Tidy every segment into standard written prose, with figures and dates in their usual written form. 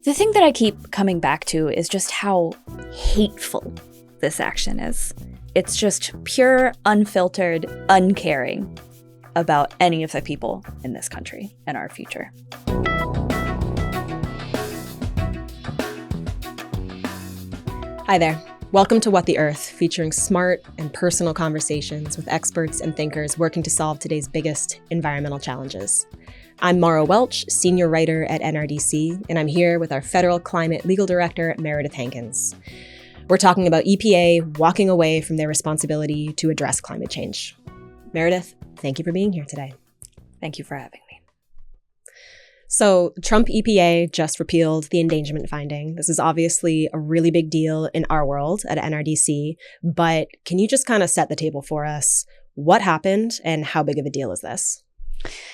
The thing that I keep coming back to is just how hateful this action is. It's just pure, unfiltered, uncaring about any of the people in this country and our future. Hi there. Welcome to What the Earth, featuring smart and personal conversations with experts and thinkers working to solve today's biggest environmental challenges. I'm Maura Welch, senior writer at NRDC, and I'm here with our federal climate legal director, Meredith Hankins. We're talking about EPA walking away from their responsibility to address climate change. Meredith, thank you for being here today. Thank you for having me. So, Trump EPA just repealed the endangerment finding. This is obviously a really big deal in our world at NRDC, but can you just kind of set the table for us? What happened and how big of a deal is this?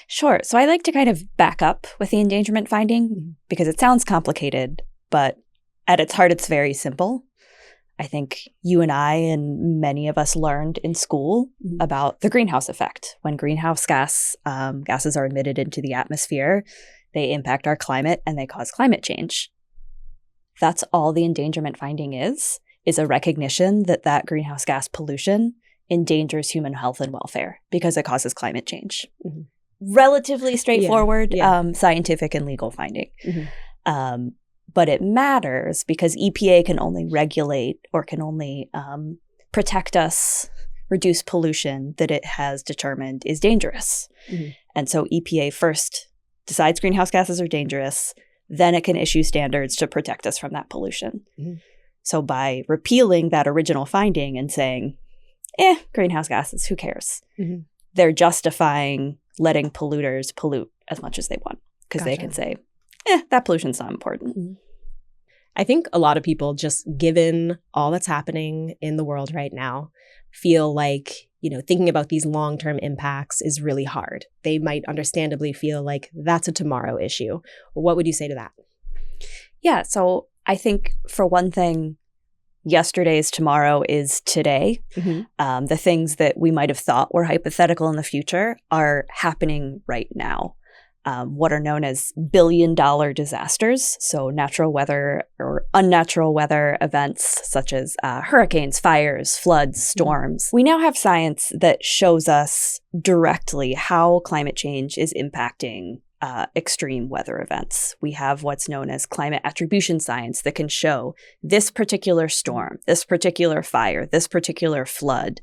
Sure. So I like to kind of back up with the endangerment finding because it sounds complicated, but at its heart, it's very simple. I think you and I and many of us learned in school about the greenhouse effect. When greenhouse gases are emitted into the atmosphere, they impact our climate and they cause climate change. That's all the endangerment finding is a recognition that that greenhouse gas pollution endangers human health and welfare because it causes climate change. Mm-hmm. Relatively straightforward, scientific and legal finding. Mm-hmm. But it matters because EPA can only regulate or can only protect us, reduce pollution that it has determined is dangerous. Mm-hmm. And so EPA first decides greenhouse gases are dangerous, then it can issue standards to protect us from that pollution. Mm-hmm. So by repealing that original finding and saying, greenhouse gases, who cares? Mm-hmm. They're justifying letting polluters pollute as much as they want because they can say, that pollution's not important. Mm-hmm. I think a lot of people, just given all that's happening in the world right now, feel like, thinking about these long-term impacts is really hard. They might understandably feel like that's a tomorrow issue. What would you say to that? Yeah, so I think for one thing, yesterday's tomorrow is today. Mm-hmm. The things that we might have thought were hypothetical in the future are happening right now. What are known as billion-dollar disasters, so natural weather or unnatural weather events such as hurricanes, fires, floods, storms. Mm-hmm. We now have science that shows us directly how climate change is impacting extreme weather events. We have what's known as climate attribution science that can show this particular storm, this particular fire, this particular flood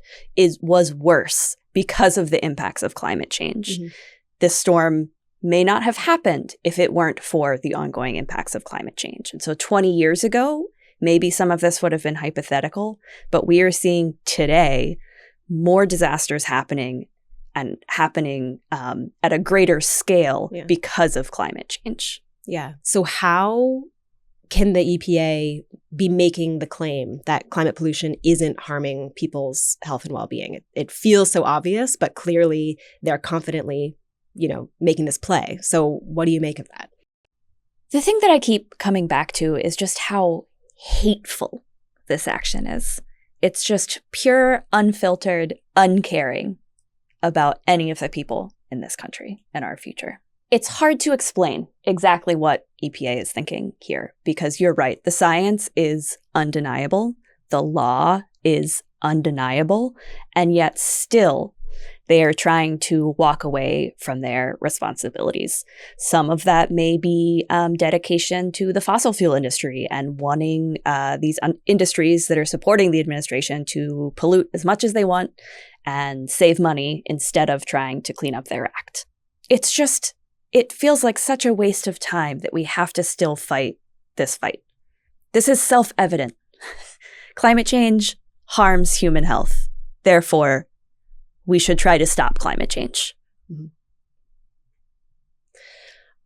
was worse because of the impacts of climate change. Mm-hmm. This storm may not have happened if it weren't for the ongoing impacts of climate change. And so 20 years ago, maybe some of this would have been hypothetical, but we are seeing today more disasters happening at a greater scale because of climate change. Yeah. So how can the EPA be making the claim that climate pollution isn't harming people's health and well-being? It feels so obvious, but clearly they're confidently making this play. So what do you make of that? The thing that I keep coming back to is just how hateful this action is. It's just pure, unfiltered, uncaring about any of the people in this country and our future. It's hard to explain exactly what EPA is thinking here because you're right. The science is undeniable. The law is undeniable. And yet still, they are trying to walk away from their responsibilities. Some of that may be dedication to the fossil fuel industry and wanting these industries that are supporting the administration to pollute as much as they want and save money instead of trying to clean up their act. It feels like such a waste of time that we have to still fight this fight. This is self-evident. Climate change harms human health. Therefore, we should try to stop climate change. Mm-hmm.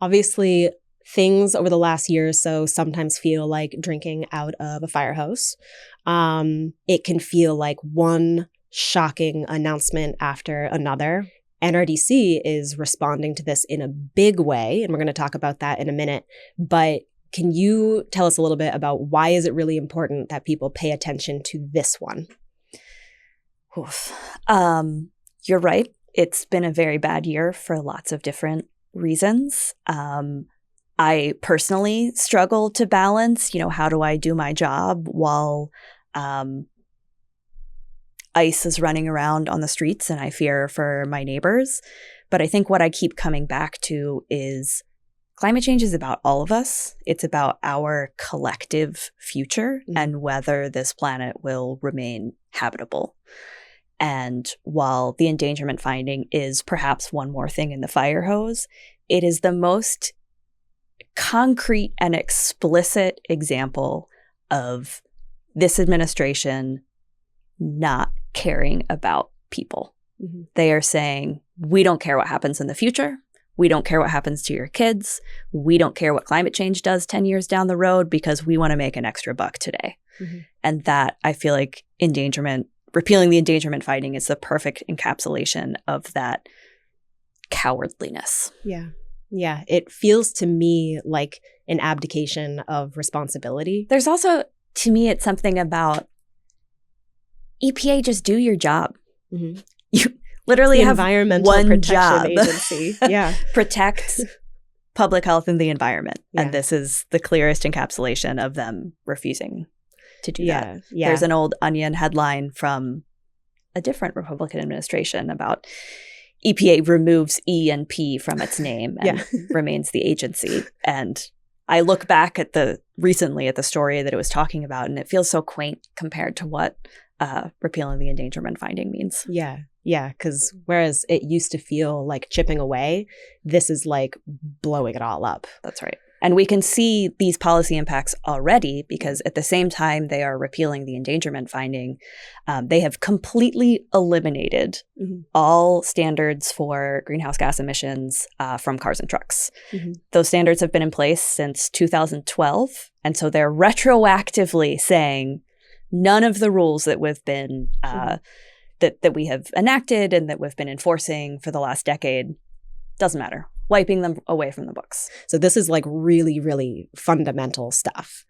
Obviously, things over the last year or so sometimes feel like drinking out of a fire hose. It can feel like one shocking announcement after another. NRDC is responding to this in a big way, and we're going to talk about that in a minute. But can you tell us a little bit about why is it really important that people pay attention to this one? You're right. It's been a very bad year for lots of different reasons. I personally struggle to balance, how do I do my job while ICE is running around on the streets and I fear for my neighbors. But I think what I keep coming back to is climate change is about all of us. It's about our collective future and whether this planet will remain habitable. And while the endangerment finding is perhaps one more thing in the fire hose, it is the most concrete and explicit example of this administration not caring about people. They are saying, we don't care what happens in the future. We don't care what happens to your kids. We don't care what climate change does 10 years down the road because we want to make an extra buck today. And that, I feel like repealing the endangerment finding is the perfect encapsulation of that cowardliness. Yeah. It feels to me like an abdication of responsibility. There's also, to me, it's something about EPA, just do your job. You literally have Environmental one Protection job. Agency. Protect public health and the environment. And this is the clearest encapsulation of them refusing to do that. There's an old Onion headline from a different Republican administration about EPA removes E and P from its name and remains the agency. And I look back at recently at the story that it was talking about, and it feels so quaint compared to what repealing the endangerment finding means. Yeah, because whereas it used to feel like chipping away, this is like blowing it all up. That's right. And we can see these policy impacts already because at the same time they are repealing the endangerment finding, they have completely eliminated all standards for greenhouse gas emissions from cars and trucks. Those standards have been in place since 2012. And so they're retroactively saying none of the rules that we've been that we have enacted and that we've been enforcing for the last decade doesn't matter. Wiping them away from the books. So this is like really, really fundamental stuff.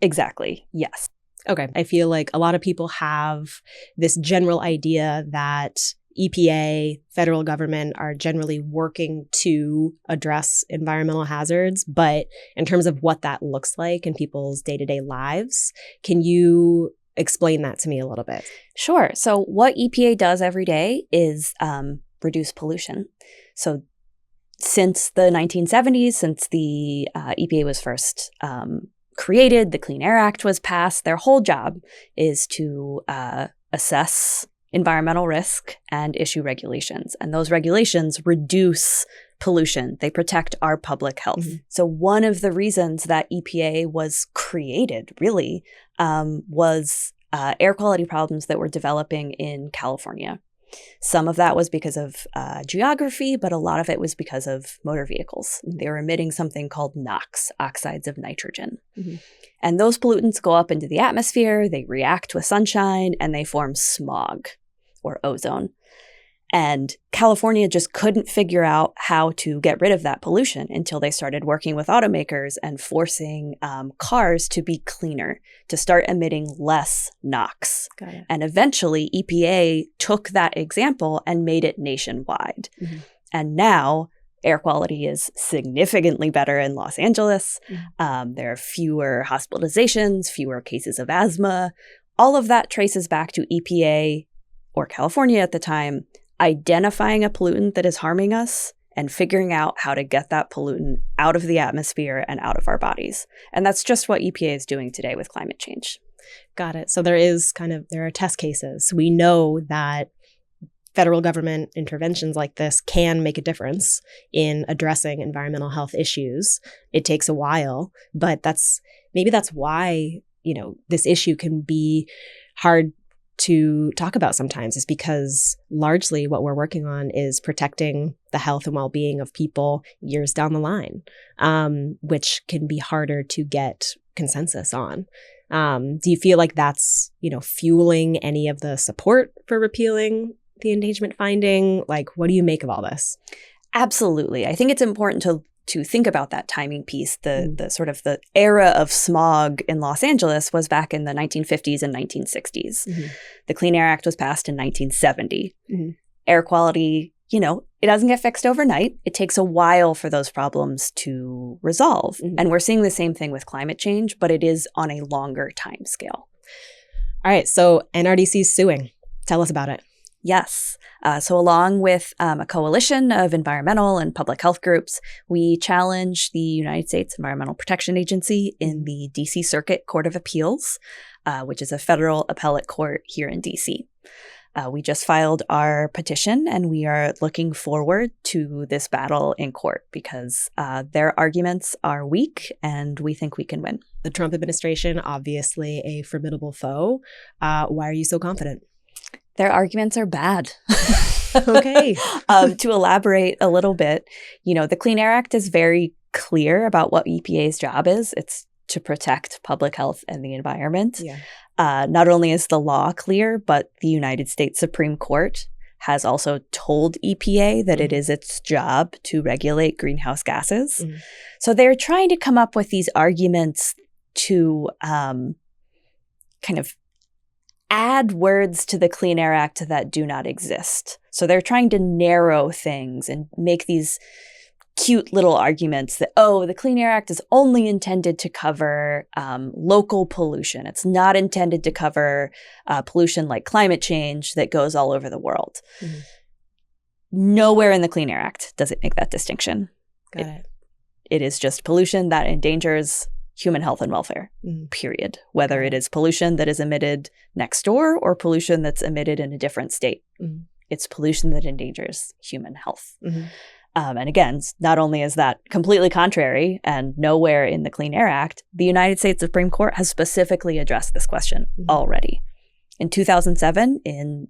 Exactly. Yes. Okay. I feel like a lot of people have this general idea that EPA, federal government are generally working to address environmental hazards. But in terms of what that looks like in people's day-to-day lives, can you explain that to me a little bit? Sure. So what EPA does every day is reduce pollution. So since the 1970s, since the EPA was first created, the Clean Air Act was passed, their whole job is to assess environmental risk and issue regulations. And those regulations reduce pollution. They protect our public health. So one of the reasons that EPA was created, really, was air quality problems that were developing in California. Some of that was because of geography, but a lot of it was because of motor vehicles. They were emitting something called NOx, oxides of nitrogen. And those pollutants go up into the atmosphere, they react with sunshine, and they form smog or ozone. And California just couldn't figure out how to get rid of that pollution until they started working with automakers and forcing cars to be cleaner, to start emitting less NOx. Got it. And eventually, EPA took that example and made it nationwide. And now, air quality is significantly better in Los Angeles. There are fewer hospitalizations, fewer cases of asthma. All of that traces back to EPA, or California at the time, identifying a pollutant that is harming us and figuring out how to get that pollutant out of the atmosphere and out of our bodies. And that's just what EPA is doing today with climate change. Got it. So there are test cases. We know that federal government interventions like this can make a difference in addressing environmental health issues. It takes a while, but maybe that's why, this issue can be hard to talk about sometimes, is because largely what we're working on is protecting the health and well-being of people years down the line, which can be harder to get consensus on. Do you feel like that's, fueling any of the support for repealing the endangerment finding? Like, what do you make of all this? Absolutely. I think it's important to think about that timing piece. The sort of the era of smog in Los Angeles was back in the 1950s and 1960s. The Clean Air Act was passed in 1970. Air quality it doesn't get fixed overnight. It takes a while for those problems to resolve. Mm-hmm. And we're seeing the same thing with climate change, but it is on a longer time scale. All right. So NRDC is suing. Tell us about it. Yes. So along with a coalition of environmental and public health groups, we challenge the United States Environmental Protection Agency in the DC Circuit Court of Appeals, which is a federal appellate court here in DC. We just filed our petition, and we are looking forward to this battle in court because their arguments are weak, and we think we can win. The Trump administration, obviously a formidable foe. Why are you so confident? Their arguments are bad. Okay. To elaborate a little bit, the Clean Air Act is very clear about what EPA's job is. It's to protect public health and the environment. Yeah. Not only is the law clear, but the United States Supreme Court has also told EPA that it is its job to regulate greenhouse gases. So they're trying to come up with these arguments to kind of add words to the Clean Air Act that do not exist. So they're trying to narrow things and make these cute little arguments that, the Clean Air Act is only intended to cover local pollution. It's not intended to cover pollution like climate change that goes all over the world. Mm-hmm. Nowhere in the Clean Air Act does it make that distinction. Got it. It is just pollution that endangers human health and welfare, period. Whether it is pollution that is emitted next door or pollution that's emitted in a different state. Mm-hmm. It's pollution that endangers human health. Mm-hmm. And again, not only is that completely contrary and nowhere in the Clean Air Act, the United States Supreme Court has specifically addressed this question already. In 2007, in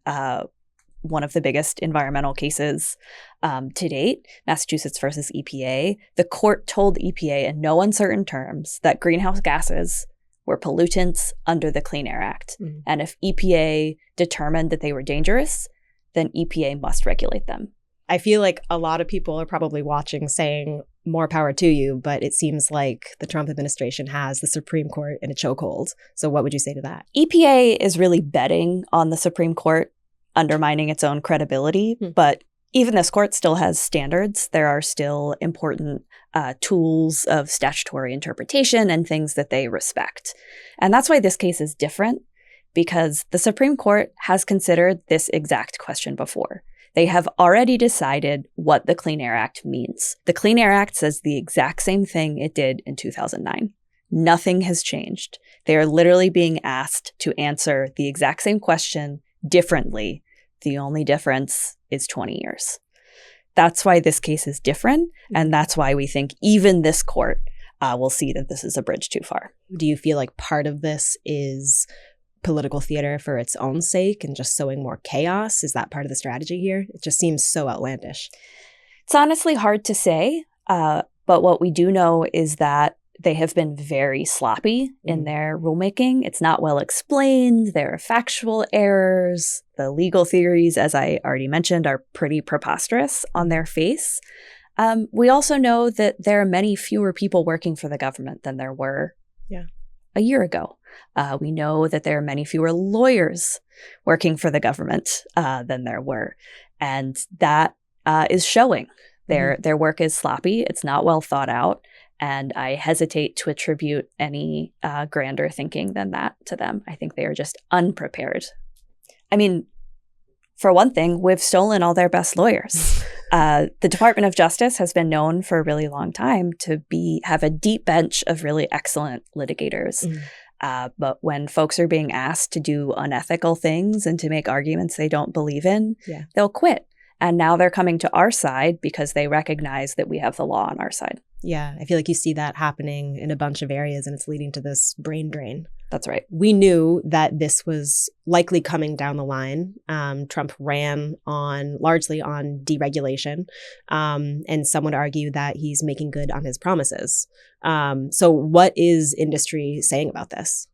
one of the biggest environmental cases to date, Massachusetts versus EPA, the court told EPA in no uncertain terms that greenhouse gases were pollutants under the Clean Air Act. And if EPA determined that they were dangerous, then EPA must regulate them. I feel like a lot of people are probably watching saying more power to you, but it seems like the Trump administration has the Supreme Court in a chokehold. So what would you say to that? EPA is really betting on the Supreme Court undermining its own credibility, but even this court still has standards. There are still important tools of statutory interpretation and things that they respect. And that's why this case is different, because the Supreme Court has considered this exact question before. They have already decided what the Clean Air Act means. The Clean Air Act says the exact same thing it did in 2009. Nothing has changed. They are literally being asked to answer the exact same question differently. The only difference is 20 years. That's why this case is different, and that's why we think even this court will see that this is a bridge too far. Do you feel like part of this is political theater for its own sake and just sowing more chaos? Is that part of the strategy here? It just seems so outlandish. It's honestly hard to say, but what we do know is that they have been very sloppy in their rulemaking. It's not well explained. There are factual errors. The legal theories, as I already mentioned, are pretty preposterous on their face. We also know that there are many fewer people working for the government than there were a year ago. We know that there are many fewer lawyers working for the government than there were. And that is showing. Their work is sloppy. It's not well thought out. And I hesitate to attribute any grander thinking than that to them. I think they are just unprepared. I mean, for one thing, we've stolen all their best lawyers. The Department of Justice has been known for a really long time to have a deep bench of really excellent litigators. But when folks are being asked to do unethical things and to make arguments they don't believe in, they'll quit. And now they're coming to our side because they recognize that we have the law on our side. Yeah, I feel like you see that happening in a bunch of areas, and it's leading to this brain drain. That's right. We knew that this was likely coming down the line. Trump ran largely on deregulation, and some would argue that he's making good on his promises. So what is industry saying about this?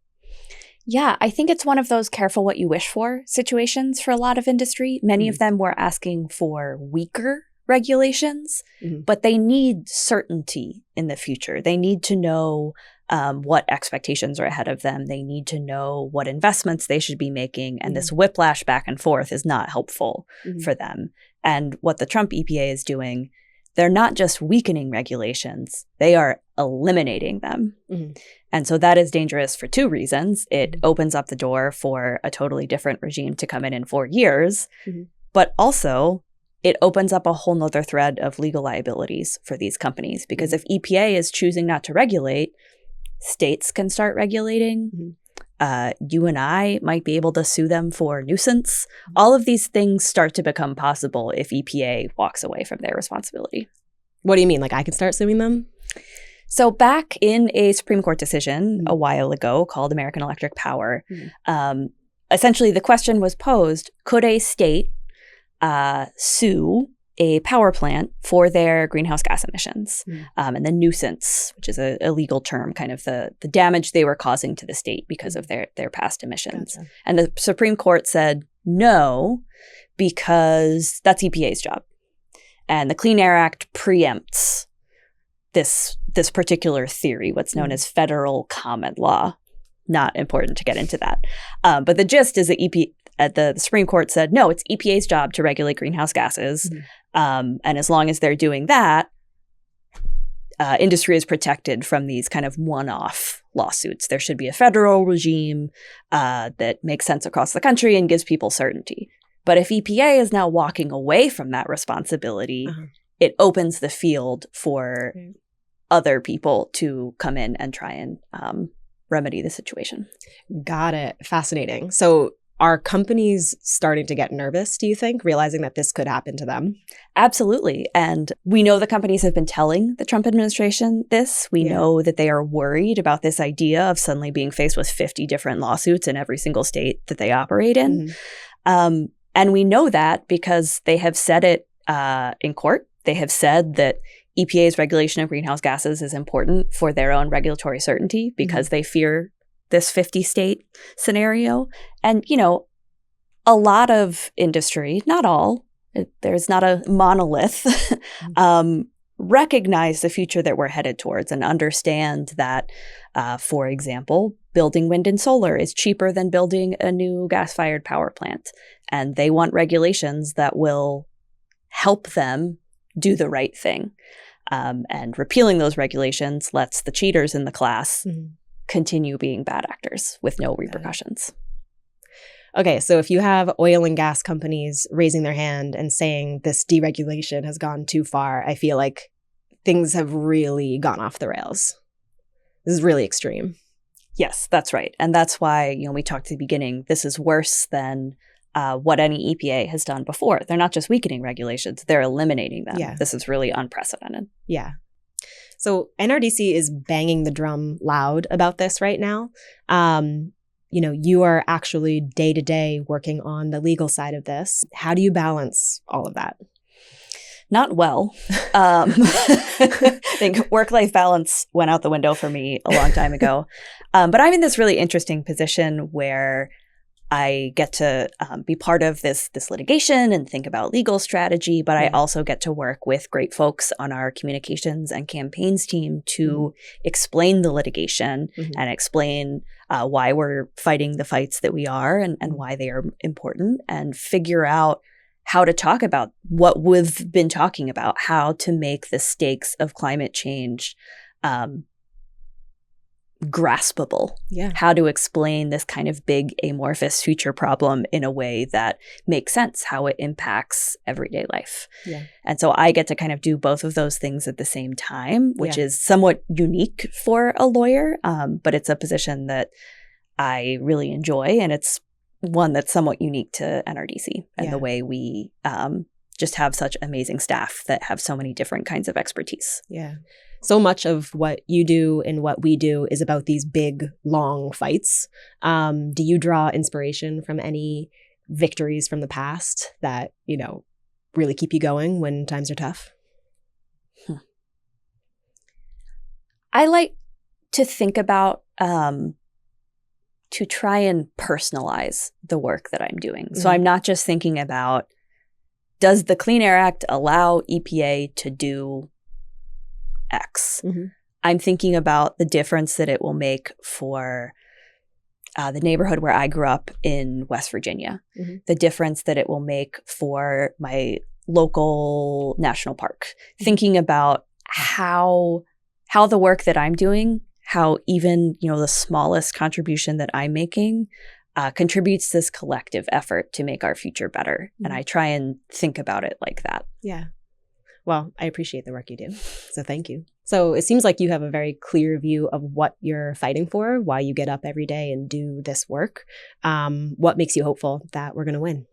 Yeah, I think it's one of those careful what you wish for situations for a lot of industry. Many of them were asking for weaker regulations, but they need certainty in the future. They need to know what expectations are ahead of them. They need to know what investments they should be making. And this whiplash back and forth is not helpful for them. And what the Trump EPA is doing, they're not just weakening regulations, they are eliminating them. Mm-hmm. And so that is dangerous for two reasons. It opens up the door for a totally different regime to come in 4 years, but also it opens up a whole nother thread of legal liabilities for these companies. Because if EPA is choosing not to regulate, states can start regulating. You and I might be able to sue them for nuisance. All of these things start to become possible if EPA walks away from their responsibility. What do you mean? Like I can start suing them? So back in a Supreme Court decision a while ago called American Electric Power, essentially the question was posed, could a state sue a power plant for their greenhouse gas emissions and the nuisance, which is a legal term, kind of the damage they were causing to the state because of their past emissions. Gotcha. And the Supreme Court said no, because that's EPA's job. And the Clean Air Act preempts this particular theory, what's known as federal common law. Not important to get into that. But the gist is that the Supreme Court said, no, it's EPA's job to regulate greenhouse gases. And as long as they're doing that, industry is protected from these kind of one-off lawsuits. There should be a federal regime that makes sense across the country and gives people certainty. But if EPA is now walking away from that responsibility, it opens the field for other people to come in and try and remedy the situation. Got it. Fascinating. So are companies starting to get nervous, do you think, realizing that this could happen to them? Absolutely. And we know the companies have been telling the Trump administration this. We know that they are worried about this idea of suddenly being faced with 50 different lawsuits in every single state that they operate in. And we know that because they have said it in court. They have said that EPA's regulation of greenhouse gases is important for their own regulatory certainty because they fear this 50-state scenario. And, you know, a lot of industry, not all, there's not a monolith, recognize the future that we're headed towards and understand that, for example, building wind and solar is cheaper than building a new gas-fired power plant. And they want regulations that will help them do the right thing. And repealing those regulations lets the cheaters in the class continue being bad actors with no repercussions. Okay, so if you have oil and gas companies raising their hand and saying this deregulation has gone too far, I feel like things have really gone off the rails. This is really extreme. Yes, that's right. And that's why, you know, we talked at the beginning, this is worse than what any EPA has done before. They're not just weakening regulations, they're eliminating them. Yeah. This is really unprecedented. Yeah. So NRDC is banging the drum loud about this right now. You know, you are actually day-to-day working on the legal side of this. How do you balance all of that? Not well. I think work-life balance went out the window for me a long time ago. But I'm in this really interesting position where I get to be part of this litigation and think about legal strategy, but I also get to work with great folks on our communications and campaigns team to explain the litigation and explain why we're fighting the fights that we are and why they are important, and figure out how to talk about what we've been talking about, how to make the stakes of climate change graspable, how to explain this kind of big amorphous future problem in a way that makes sense, how it impacts everyday life. And so I get to kind of do both of those things at the same time, which is somewhat unique for a lawyer, but it's a position that I really enjoy, and it's one that's somewhat unique to NRDC and the way we just have such amazing staff that have so many different kinds of expertise. So much of what you do and what we do is about these big, long fights. Do you draw inspiration from any victories from the past that, you know, really keep you going when times are tough? I like to think about to try and personalize the work that I'm doing. So I'm not just thinking about, does the Clean Air Act allow EPA to do X? I'm thinking about the difference that it will make for the neighborhood where I grew up in West Virginia, the difference that it will make for my local national park, thinking about how the work that I'm doing, how even, the smallest contribution that I'm making contributes to this collective effort to make our future better. And I try and think about it like that. Yeah. Well, I appreciate the work you do. So thank you. So it seems like you have a very clear view of what you're fighting for, why you get up every day and do this work. What makes you hopeful that we're going to win?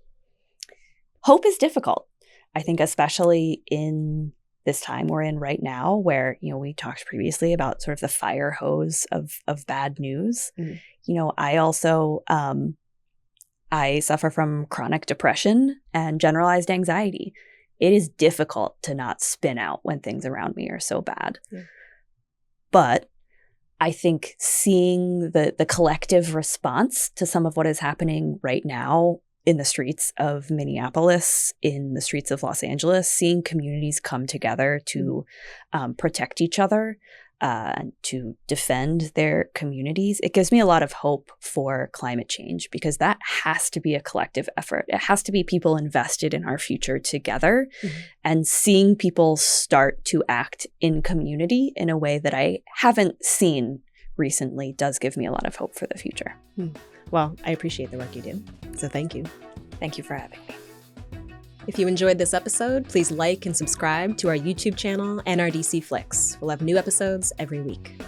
Hope is difficult. I think especially in this time we're in right now where, we talked previously about sort of the fire hose of bad news. I also, I suffer from chronic depression and generalized anxiety. It is difficult to not spin out when things around me are so bad. Yeah. But I think seeing the collective response to some of what is happening right now in the streets of Minneapolis, in the streets of Los Angeles, seeing communities come together to protect each other, to defend their communities, it gives me a lot of hope for climate change, because that has to be a collective effort. It has to be people invested in our future together, and seeing people start to act in community in a way that I haven't seen recently does give me a lot of hope for the future. Well, I appreciate the work you do. So thank you. Thank you for having me. If you enjoyed this episode, please like and subscribe to our YouTube channel, NRDC Flicks. We'll have new episodes every week.